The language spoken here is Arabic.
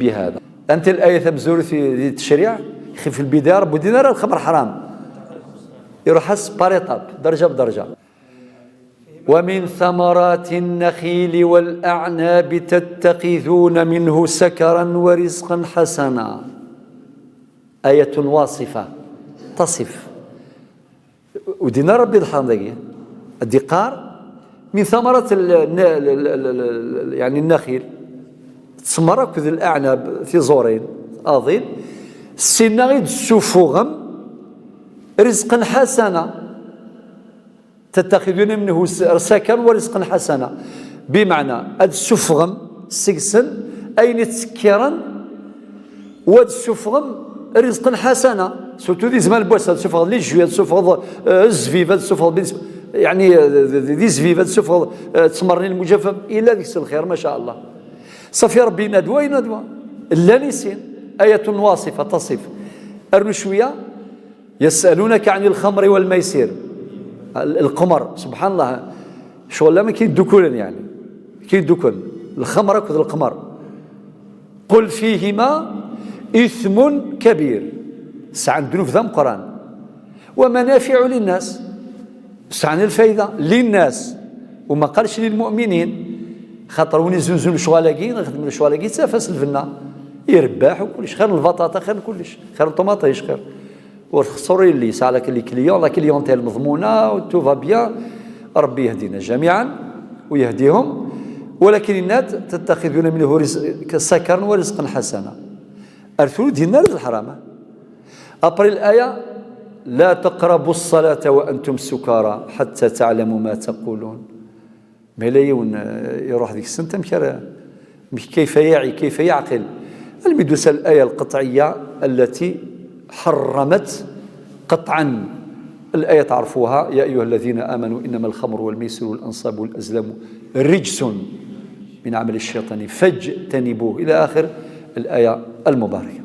بهذا. أنت الآية مزور في التشريع في البداية رب دينار الخمر حرام يروح حس باريطاب درجة بدرجة. ومن ثمرات النخيل والأعناب تتخذون منه سكرا ورزقا حسنا. آية واصفة تصف ودينا ربي الحرام ذاك الدقار من ثمرات يعني النخيل تسمر كذ الأعناب في زورين أظن السنغيد السفوغم رزقا حسنا تتخذون منه سكن ورزقا حسنا بمعنى السفغم سكسن أين تسكرا واد السفغم رزقا حسنا سورتو دي زمان البوس هاد السفغ لي جوي هاد السفغ الزفيف هاد السفغ يعني دي زفيف هاد السفغ تسمرني المجفف إلا ذيك الخير ما شاء الله صافي ربي ندوى ندوى لا نسين آية واصفة تصف أرنو شوية يسألونك عن الخمر والميسر القمر سبحان الله شغل ما كاين دكون يعني كاين دكون الخمر وذ القمر قل فيهما إثم كبير سعن دنوف ذم قرآن ومنافع للناس سعن الفايدة للناس وما قالش للمؤمنين خاطر وني زنزن شوالاكين نخدم الشوالاكين تافاس الفنا يرباح وكلش خير البطاطا خير كلش خير الطوماطيش خير والخسوري اللي سالك اللي كليون لا كليونتيل مضمونه وتو فا بيان ربي يهدينا جميعا ويهديهم ولكن الناس تتخذون منه سكرا ورزقا حسنا ارثوا دينا الحرام ابري الايه لا تقربوا الصلاه وانتم سكارى حتى تعلموا ما تقولون ملايون يروح ذيك السنه كيف يعي كيف يعقل المدوسه الايه القطعيه التي حرمت قطعا الآية تعرفوها يا أيها الذين آمنوا إنما الخمر والميسر والأنصاب والأزلام رجس من عمل الشيطان فاجتنبوه إلى آخر الآية المباركة.